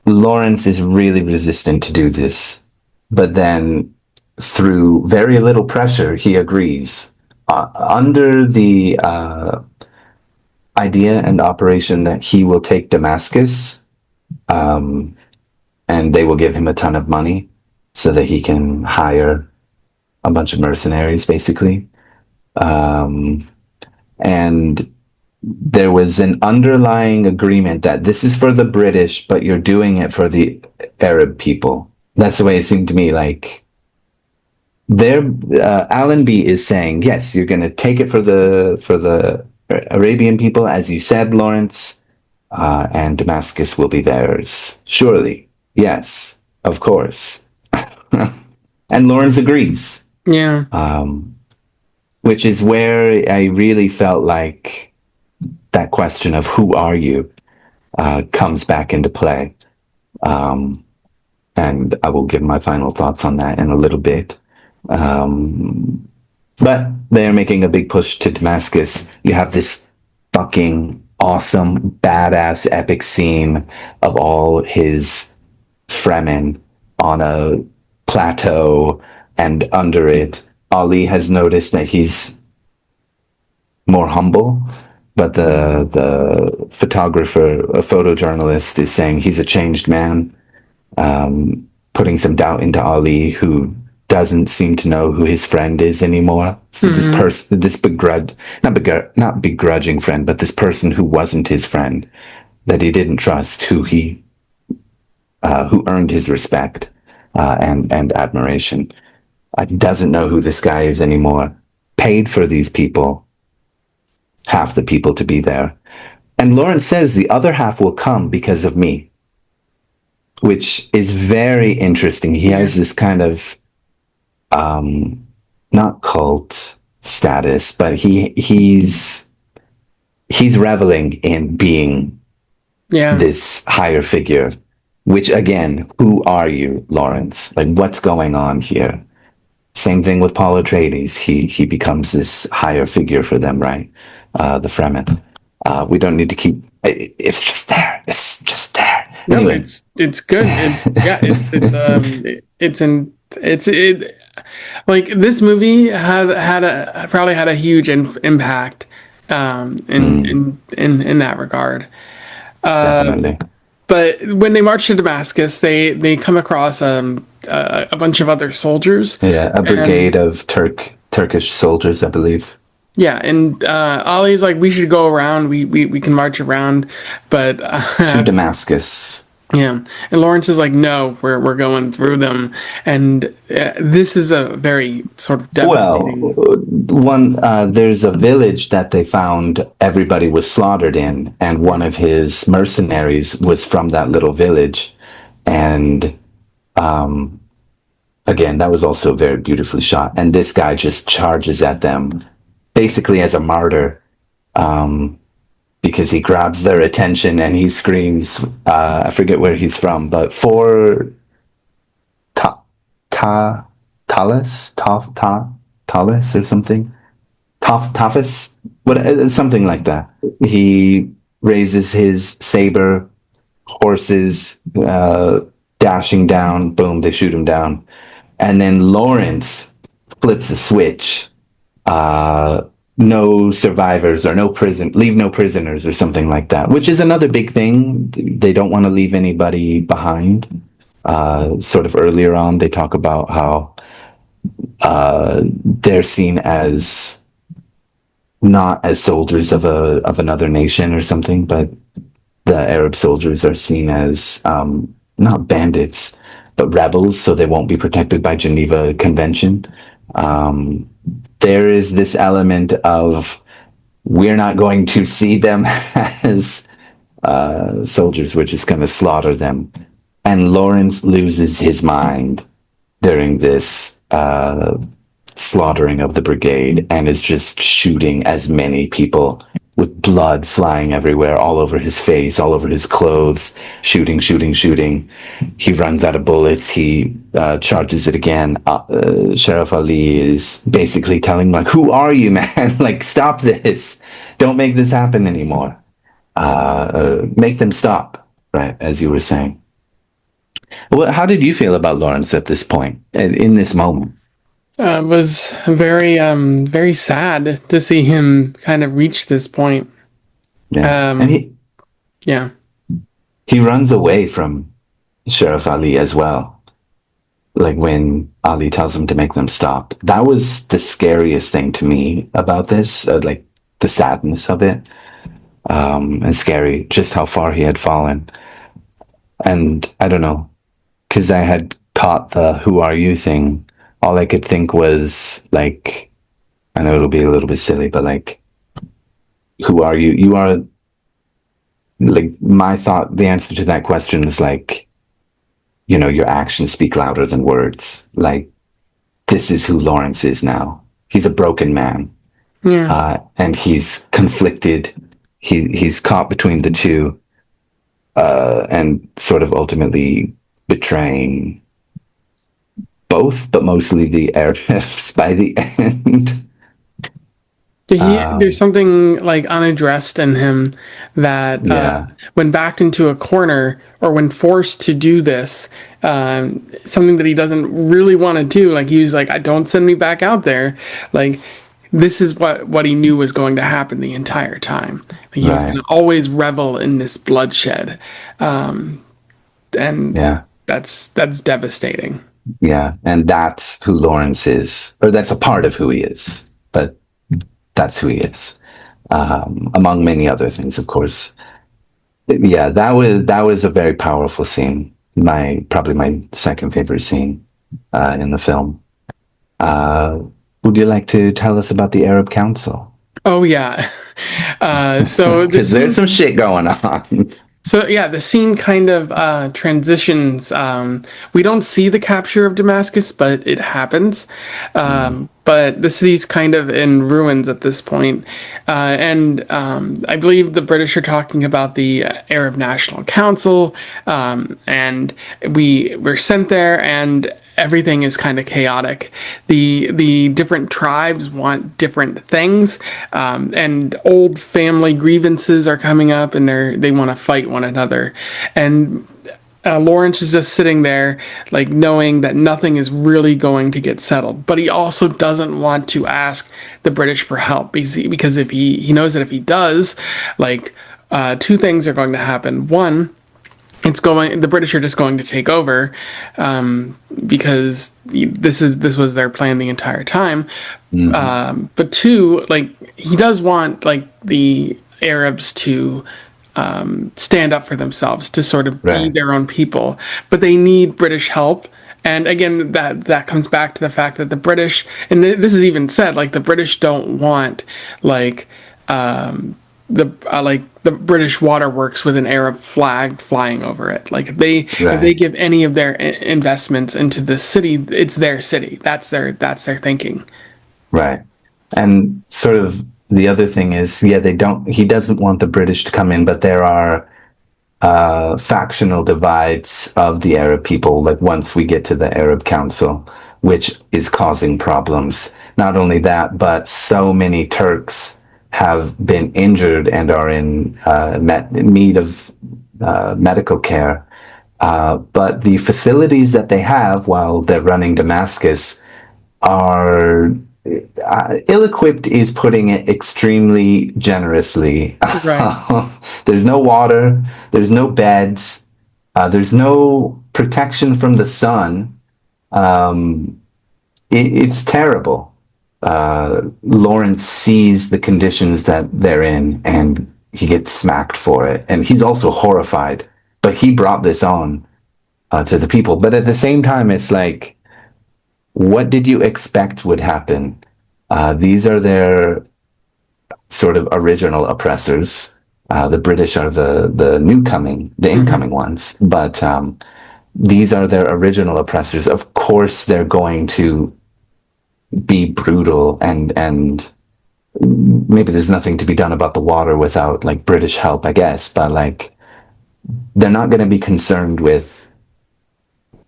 Lawrence is really resistant to do this, but then through very little pressure, he agrees. Under the idea and operation that he will take Damascus, and they will give him a ton of money so that he can hire a bunch of mercenaries, basically. And there was an underlying agreement that this is for the British, but you're doing it for the Arab people. That's the way it seemed to me. Like there, Allenby is saying, yes, you're going to take it for the Arabian people, as you said, Lawrence, and Damascus will be theirs. Surely, yes, of course. And Lawrence agrees, Yeah, which is where I really felt like that question of who are you comes back into play. And I will give my final thoughts on that in a little bit. But they're making a big push to Damascus. You have this fucking awesome, badass, epic scene of all his Fremen on a plateau, and under it, Ali has noticed that he's more humble, but the photographer, a photojournalist, is saying he's a changed man, putting some doubt into Ali, who doesn't seem to know who his friend is anymore. So this person, this not begrudging friend, but this person who wasn't his friend, that he didn't trust, who earned his respect and admiration, doesn't know who this guy is anymore. Paid for these people, half the people to be there. And Lawrence says the other half will come because of me, which is very interesting. He yeah, has this kind of not cult status, but he's reveling in being yeah. this higher figure. Which again, who are you, Lawrence? Like, what's going on here? Same thing with Paul Atreides. He becomes this higher figure for them, right? The Fremen. We don't need to keep. It's just there. It's just there. No, Anyway, it's good. Yeah, it like this movie had a probably had a huge impact in that regard. definitely. But when they march to Damascus, they come across a bunch of other soldiers, Yeah, a and brigade of Turkish soldiers, I believe, yeah, and Ollie's like, we should go around. We can march around, but to Damascus. yeah, and Lawrence is like, no, we're going through them, and this is a very sort of Well, devastating. there's a village that they found everybody was slaughtered in, and one of his mercenaries was from that little village. And again, that was also very beautifully shot. And this guy just charges at them basically as a martyr, because he grabs their attention and he screams, I forget where he's from, but for ta, ta, Talis, Talis or something. Tafis, what, something like that. He raises his saber, horses dashing down. Boom! They shoot him down, and then Lawrence flips a switch. No survivors or no prison, leave no prisoners or something like that, which is another big thing. They don't want to leave anybody behind. Sort of earlier on, they talk about how they're seen as not as soldiers of another nation or something, but the Arab soldiers are seen as not bandits, but rebels, so they won't be protected by Geneva Convention. There is this element of we're not going to see them as soldiers were just going to slaughter them. And Lawrence loses his mind during this slaughtering of the brigade and is just shooting as many people with blood flying everywhere, all over his face, all over his clothes, shooting, shooting, shooting. He runs out of bullets. He charges it again. Sheriff Ali is basically telling him, like, who are you, man? Like, stop this. Don't make this happen anymore. Make them stop, right? As you were saying. Well, how did you feel about Lawrence at this point, in this moment? It was very sad to see him kind of reach this point. Yeah, and Um, yeah, he runs away from Sheriff Ali as well. Like when Ali tells him to make them stop. That was the scariest thing to me about this. Like the sadness of it, and scary just how far he had fallen. And I don't know, because I had caught the "Who are you" thing. All I could think was like, I know it'll be a little bit silly, but like, who are you? You are like my thought. The answer to that question is like, your actions speak louder than words. Like, this is who Lawrence is now. He's a broken man, yeah. and he's conflicted. He's caught between the two, and sort of ultimately betraying both, but mostly the Arabs by the end. There's something like unaddressed in him that Yeah, when backed into a corner or when forced to do this, something that he doesn't really want to do, like he was like, "I don't send me back out there." Like this is what he knew was going to happen the entire time. Like, he was going right. to always revel in this bloodshed, and Yeah, that's devastating. yeah, and that's who Lawrence is, or that's a part of who he is. But that's who he is, among many other things, of course. Yeah, that was a very powerful scene. Probably my second favorite scene in the film. Uh, would you like to tell us about the Arab Council? Oh yeah. So the Because there's scene some shit going on. So yeah, the scene kind of transitions. We don't see the capture of Damascus, but it happens. But the city's kind of in ruins at this point. And I believe the British are talking about the Arab National Council, and we're sent there, and everything is kind of chaotic. The different tribes want different things, and old family grievances are coming up, and they want to fight one another. And Lawrence is just sitting there, like knowing that nothing is really going to get settled. But he also doesn't want to ask the British for help because if he knows that if he does, like two things are going to happen. One, the British are just going to take over, because this was their plan the entire time. Mhm. But two, like he does want like the Arabs to stand up for themselves, to sort of be Right, their own people, but they need British help. And again, that comes back to the fact that the British, and this is even said, like the British don't want like the British waterworks with an Arab flag flying over it. Like if they right, give any of their investments into this city, it's their city. That's their thinking. right. And sort of the other thing is, yeah, he doesn't want the British to come in, but there are factional divides of the Arab people, like once we get to the Arab Council, which is causing problems. Not only that, but so many Turks have been injured and are in need of medical care. But the facilities that they have while they're running Damascus are ill-equipped is putting it extremely generously. Right. There's no water, there's no beds, there's no protection from the sun. It's terrible. Lawrence sees the conditions that they're in and he gets smacked for it. And he's also horrified, but he brought this on to the people. But at the same time, it's like, what did you expect would happen? These are their sort of original oppressors. The British are the Hmm. incoming ones, but these are their original oppressors. Of course, they're going to be brutal, and maybe there's nothing to be done about the water without like British help, I guess. But like, they're not going to be concerned with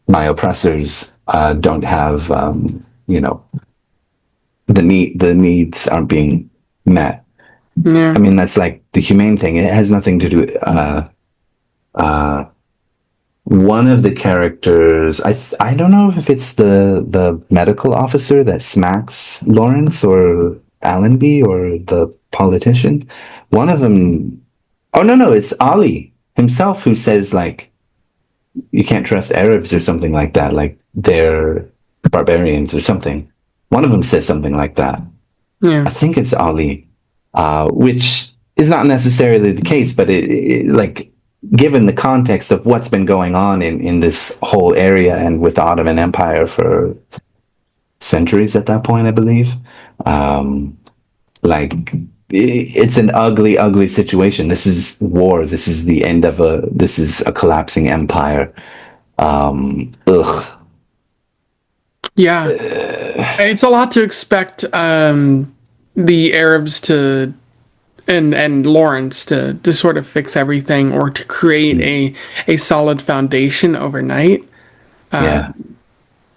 my oppressors don't have the needs aren't being met. I Yeah. mean, that's like the humane thing. It has nothing to do. One of the characters, I don't know if it's the medical officer that smacks Lawrence or Allenby or the politician. One of them. Oh no, it's Ali himself who says like you can't trust Arabs or something like that. Like they're barbarians or something. One of them says something like that. Yeah. I think it's Ali, which is not necessarily the case, but like given the context of what's been going on in this whole area and with the Ottoman Empire for centuries at that point, I believe, um, like it's an ugly, ugly situation. This is war. This is the end of a. This is a collapsing empire. Ugh. Yeah. It's a lot to expect the Arabs to and Lawrence to sort of fix everything or to create a solid foundation overnight. Yeah.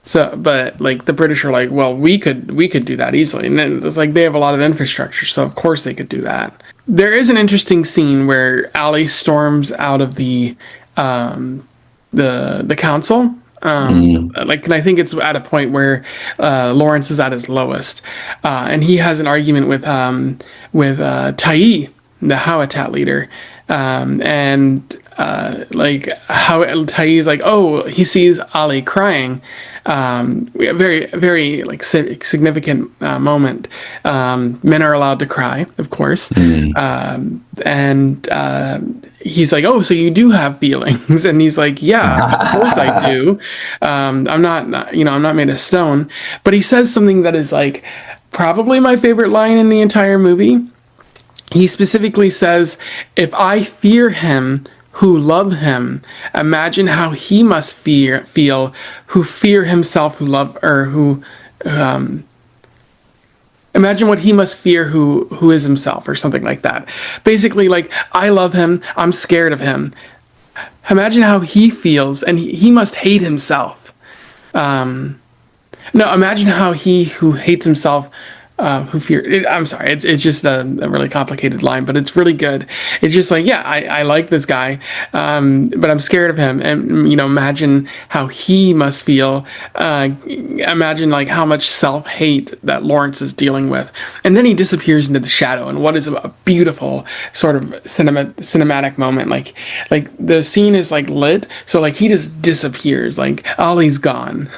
So, but like the British are like, well, we could do that easily, and then it's like they have a lot of infrastructure, so of course they could do that. There is an interesting scene where Ali storms out of the council. Mm. Like, and I think it's at a point where Lawrence is at his lowest, and he has an argument with Tai, the Hawatat leader, and like how Tai's like, oh, he sees Ali crying. Very, very like significant moment. Men are allowed to cry, of course, Mm. and he's like, "Oh, so you do have feelings?" And he's like, "Yeah, of course I do. I'm not, I'm not made of stone." But he says something that is like probably my favorite line in the entire movie. He specifically says, "If I fear him who love him, imagine how he must feel who fear himself who love or who imagine what he must fear who is himself or something like that." Basically, like, I love him, I'm scared of him. Imagine how he feels, and he must hate himself. No, imagine how he who hates himself, who fear. I'm sorry, it's just a really complicated line, but it's really good. It's just like, yeah, I like this guy, but I'm scared of him, and imagine how he must feel. Imagine like how much self hate that Lawrence is dealing with, and then he disappears into the shadow, and what is a beautiful sort of cinematic moment. Like the scene is like lit, so like he just disappears, like Ollie's gone.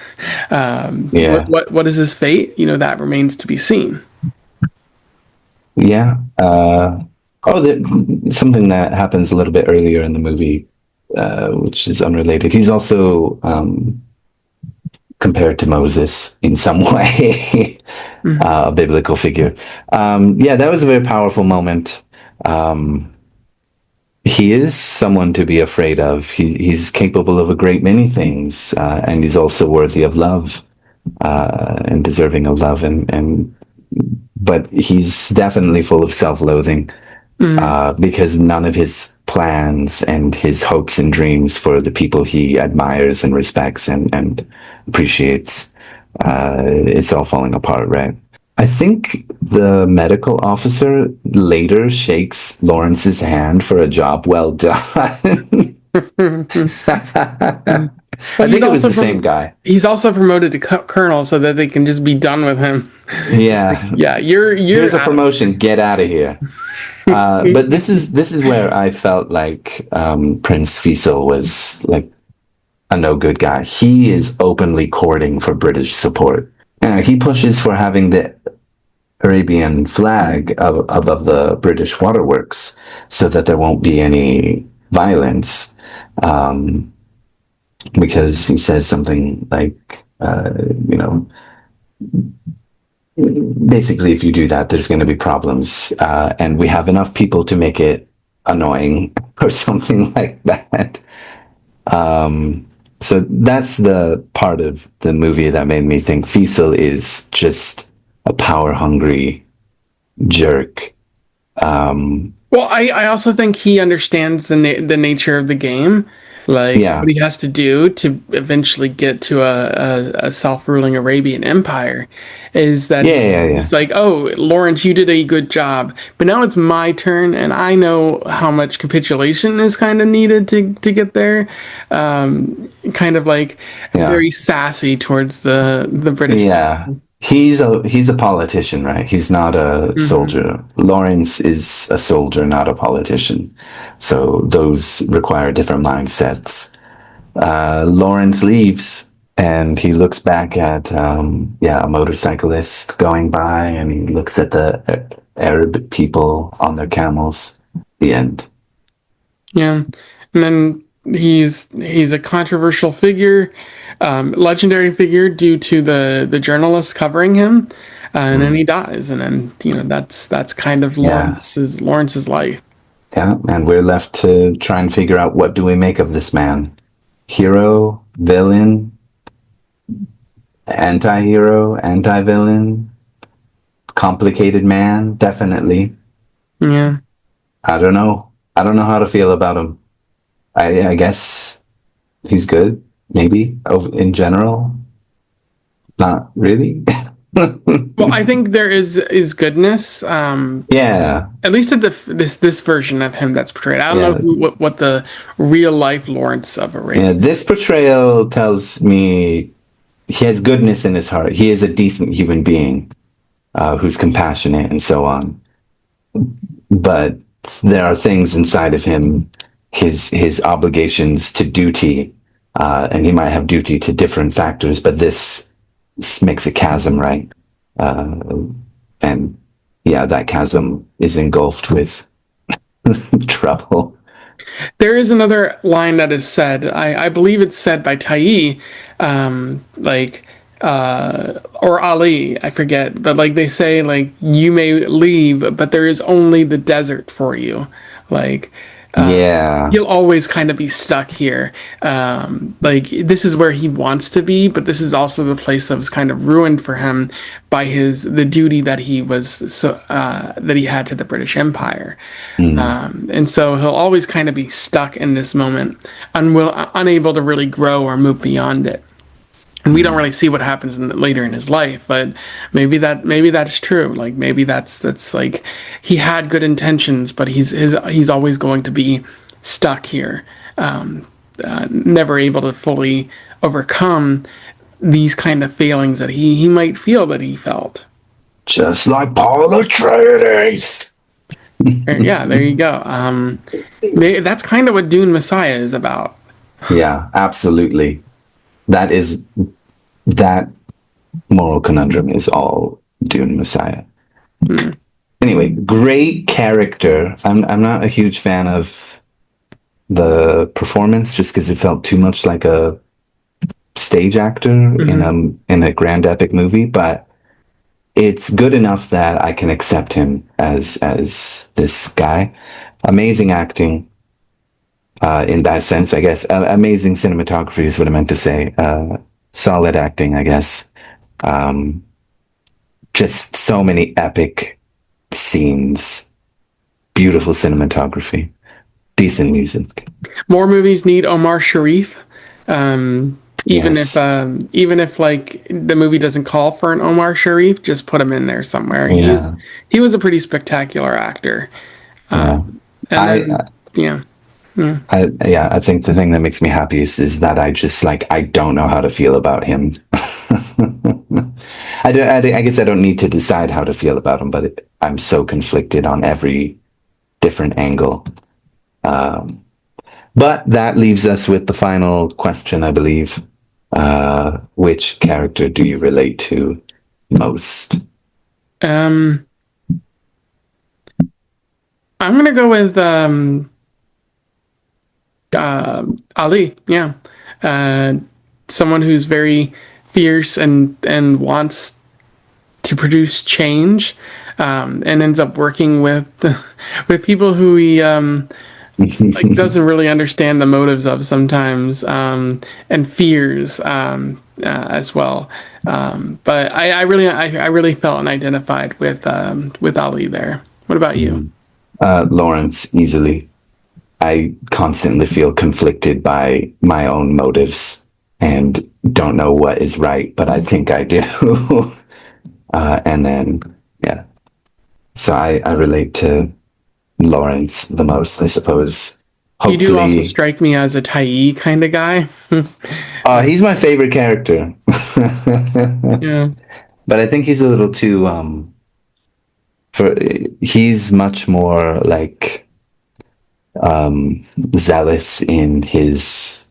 What Yeah. what what is his fate? That remains to be seen. Yeah. Something that happens a little bit earlier in the movie, which is unrelated. He's also compared to Moses in some way, Mhm. a biblical figure. Yeah, that was a very powerful moment. Um, he is someone to be afraid of. He's capable of a great many things, and he's also worthy of love and deserving of love. And but he's definitely full of self-loathing Mhm. because none of his plans and his hopes and dreams for the people he admires and respects and appreciates, it's all falling apart, right? I think the medical officer later shakes Lawrence's hand for a job well done. But I think it was the same guy. he's also promoted to colonel so that they can just be done with him. Like, Yeah. yeah, you're Here's a out of promotion. Get out of here. But this is where I felt like Prince Faisal was like a no good guy. He is openly courting for British support. He pushes for having the Arabian flag above the British waterworks so that there won't be any violence. Um, because he says something like, you know, basically, if you do that, there's going to be problems. And we have enough people to make it annoying or something like that. So that's the part of the movie that made me think Fiesel is just a power hungry jerk. Well, I also think he understands the nature of the game, like Yeah, what he has to do to eventually get to a self-ruling Arabian empire, is that yeah, yeah, yeah, he's like, oh, Lawrence, you did a good job, but now it's my turn, and I know how much capitulation is kind of needed to get there. Kind of like yeah, very sassy towards the British. yeah. He's a politician, right? He's not a Hmm. soldier. Lawrence is a soldier, not a politician. So those require different mindsets. Lawrence leaves and he looks back at yeah, a motorcyclist going by, and he looks at the Arab people on their camels. The end. Yeah, and then he's a controversial figure, legendary figure due to the journalists covering him, and then Mm. he dies, and then that's kind of Yeah, Lawrence's life. yeah, and we're left to try and figure out what do we make of this man. Hero, villain, anti-hero, anti-villain, complicated man, definitely. Yeah. I don't know. I don't know how to feel about him. I guess he's good, maybe in general. Not really. Well, I think there is goodness, Yeah, at least at this version of him that's portrayed. I don't know yeah, what the real life Lawrence of yeah. Arabia. This portrayal tells me he has goodness in his heart. He is a decent human being who's compassionate and so on. But there are things inside of him, his obligations to duty, and he might have duty to different factors. But this makes a chasm, right? And yeah, that chasm is engulfed with trouble. There is another line that is said. I believe it's said by Tai, like or Ali, I forget, but like they say, like you may leave, but there is only the desert for you. Like Yeah. he'll always kind of be stuck here. Like this is where he wants to be, but this is also the place that was kind of ruined for him by the duty that that he had to the British Empire. Mm, And so he'll always kind of be stuck in this moment, unable to really grow or move beyond it. And we don't mm. really see what happens later in his life, but maybe that's true. Like maybe that's like he had good intentions, but he's always going to be stuck here, never able to fully overcome these kind of failings that he might feel that he felt. Just like Paul Atreides. Yeah, there you go. That's kind of what Dune Messiah is about. Yeah, absolutely. That is that moral conundrum is all Dune Messiah. Hmm. Anyway, great character. I'm not a huge fan of the performance just because it felt too much like a stage actor Hmm. in a grand epic movie, but it's good enough that I can accept him as this guy. Amazing acting in that sense, I guess. Amazing cinematography is what I meant to say. Solid acting, I guess. Um, just so many epic scenes, beautiful cinematography, decent music. More movies need Omar Sharif. Um, Yes. even if like the movie doesn't call for an Omar Sharif, just put him in there somewhere. Yeah. He was a pretty spectacular actor. Yeah. And I then yeah, yeah. yeah, I think the thing that makes me happiest is that I just like I don't know how to feel about him. I guess I don't need to decide how to feel about him, but I'm so conflicted on every different angle. But that leaves us with the final question, I believe. Which character do you relate to most? Um, I'm gonna go with Ali. Yeah, uh, someone who's very fierce and wants to produce change, and ends up working with with people who he like doesn't really understand the motives of sometimes, and fears, as well. But I really felt and identified with Ali there. What about you? Lawrence, easily. I constantly feel conflicted by my own motives and don't know what is right, but I think I do. And then, yeah. So I relate to Lawrence the most, I suppose. You do also Hopefully, strike me as a Tai kind of guy. he's my favorite character. Yeah, But I think he's a little too, for, he's much more like zealous in his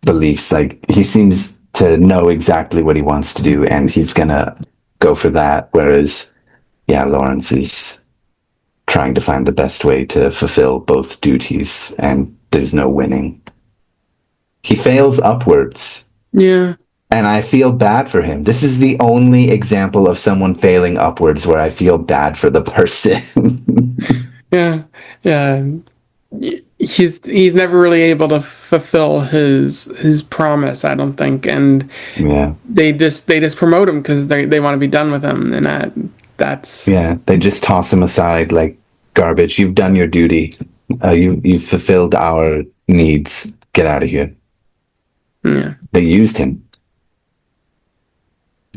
beliefs. Like he seems to know exactly what he wants to do, and he's gonna go for that. Whereas, yeah, Lawrence is trying to find the best way to fulfill both duties, and there's no winning. He fails upwards, yeah, and I feel bad for him. This is the only example of someone failing upwards where I feel bad for the person. yeah, yeah. He's never really able to fulfill his promise, I don't think, and Yeah. they just promote him because they want to be done with him, and that's Yeah, they just toss him aside like garbage. You've done your duty. You've fulfilled our needs. Get out of here. yeah. They used him.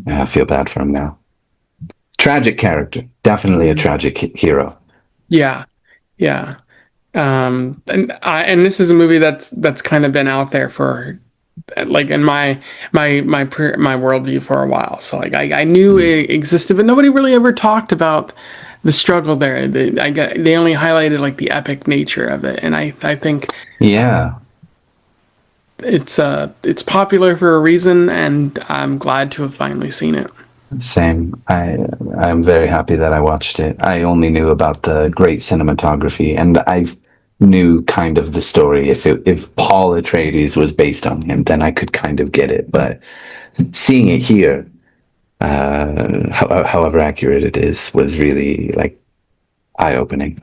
Yeah, I feel bad for him now. Tragic character. Definitely a tragic hero. Yeah, yeah. And this is a movie that's kind of been out there for like in my worldview for a while. So like I knew Mm. it existed, but nobody really ever talked about the struggle there. They only highlighted like the epic nature of it, and I think Yeah, it's popular for a reason, and I'm glad to have finally seen it. same. I'm very happy that I watched it. I only knew about the great cinematography, and I knew kind of the story. If Paul Atreides was based on him, then I could kind of get it. But seeing it here, however accurate it is, was really like eye opening.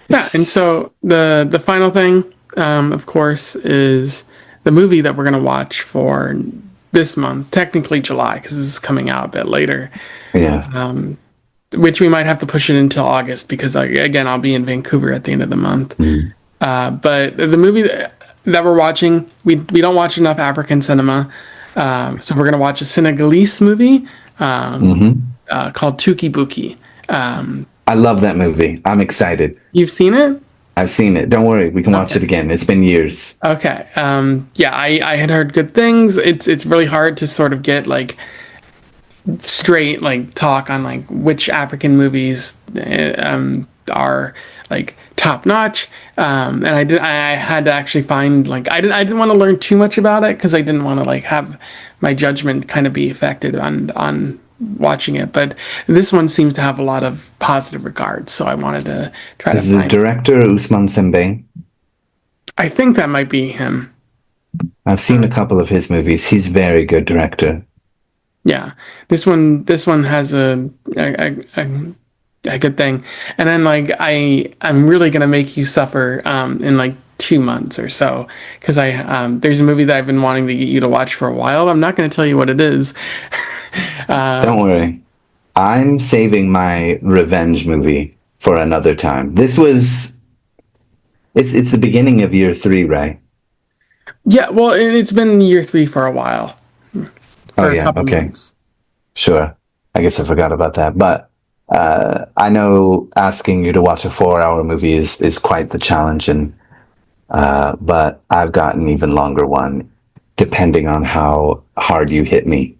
Yeah, and so the final thing, of course, is the movie that we're gonna watch for this month, technically July, because this is coming out a bit later, Yeah. which we might have to push it until August because again I'll be in Vancouver at the end of the month. Mm. But the movie that we're watching, we don't watch enough African cinema, so we're gonna watch a Senegalese movie Hmm. called Tuki Buki. I love that movie. I'm excited. You've seen it? I've seen it. Don't worry, we can watch Okay. it again. It's been years. Okay. Yeah, I had heard good things. It's really hard to sort of get like straight like talk on like which African movies are like top notch. And I had to actually find like I didn't want to learn too much about it because I didn't want to like have my judgment kind of be affected on watching it. But this one seems to have a lot of positive regards, so I wanted to try to Is the find. director Usman Sembène? I think that might be him. I've seen a couple of his movies. He's very good director. Yeah, this one has a good thing, and then like I'm really gonna make you suffer in like 2 months or so because I there's a movie that I've been wanting to get you to watch for a while. I'm not gonna tell you what it is. Don't worry. I'm saving my revenge movie for another time. It's the beginning of year 3, right? Yeah, well, it's been year 3 for a while, Oh for a yeah, couple okay. months. Sure. I guess I forgot about that. But I know asking you to watch a 4-hour movie is quite the challenge, and but I've got an even longer one, depending on how hard you hit me.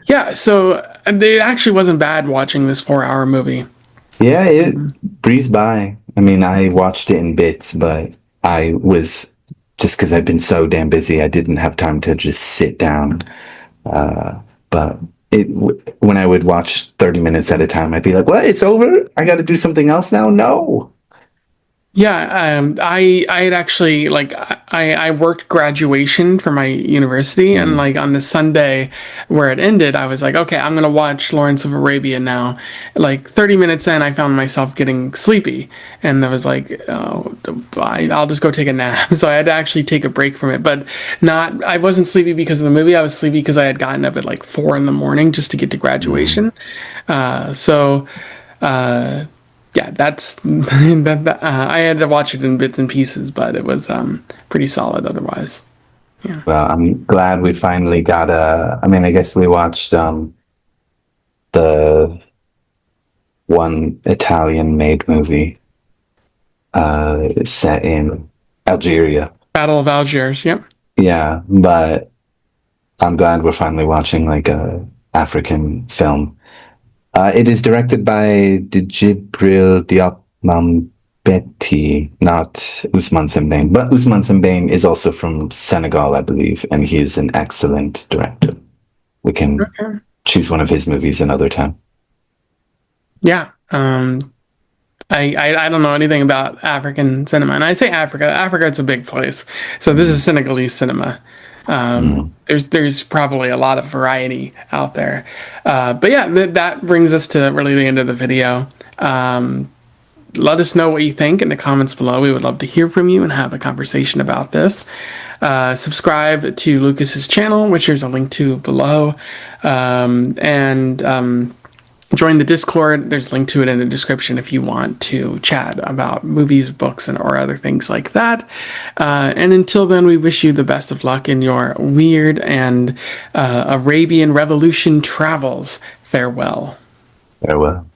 Yeah, so it actually wasn't bad watching this 4-hour movie. Yeah, it breezed by. I mean, I watched it in bits, but I was just because I've been so damn busy, I didn't have time to just sit down. But when I would watch 30 minutes at a time, I'd be like, "What? It's over? I got to do something else now?" No. Yeah, I had actually like I worked graduation for my university, and Mm, like on the Sunday where it ended, I was like, okay, I'm gonna watch Lawrence of Arabia now. Like 30 minutes in, I found myself getting sleepy, and I was like, oh, I'll just go take a nap. So I had to actually take a break from it, but not I wasn't sleepy because of the movie. I was sleepy because I had gotten up at like 4 in the morning just to get to mm. graduation. So yeah, that's I had to watch it in bits and pieces, but it was pretty solid otherwise. Yeah, Well, I'm glad we finally got a. I mean, I guess we watched the one Italian-made movie set in Algeria. Battle of Algiers. Yep. Yeah, but I'm glad we're finally watching like a African film. It is directed by Djibril Diop Mambéty, not Ousmane Sembène. But Ousmane Sembène is also from Senegal, I believe, and he is an excellent director. We can Okay. choose one of his movies another time. Yeah. I don't know anything about African cinema, and I say Africa. Africa, it's a big place, so this is Mm, Senegalese cinema. mm. There's probably a lot of variety out there, but yeah, that brings us to really the end of the video. Let us know what you think in the comments below. We would love to hear from you and have a conversation about this. Subscribe to Lucas's channel, which there's a link to below, and join the Discord. There's a link to it in the description if you want to chat about movies, books, and or other things like that. And until then, we wish you the best of luck in your weird and Arabian Revolution travels. Farewell. Farewell.